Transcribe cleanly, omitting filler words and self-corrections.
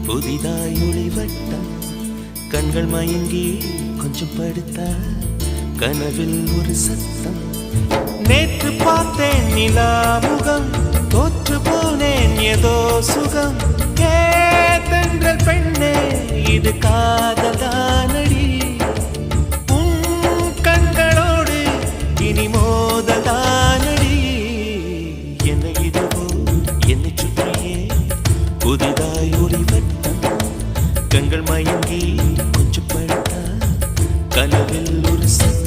புதிதாய் ஒளிவட்டம் கண்கள் மயங்கி கொஞ்சம் படுத்தா கனவில் ஒரு சத்தம். நேற்று பார்த்தேன் நிலா முகம், தோற்று போனேன் ஏதோ சுகம். கேதென்றல் பெண்ணே இது காதல்தானடி, உன் கண்களோடு இனி மோதல்தானடி. என்னை இதுவோ என்னை சுற்றியே புதிதாய் ஒளிவட்டம் கண்கள் மயங்கி கொஞ்சம் படுத்தா கனவில் ஒரு சத்தம்.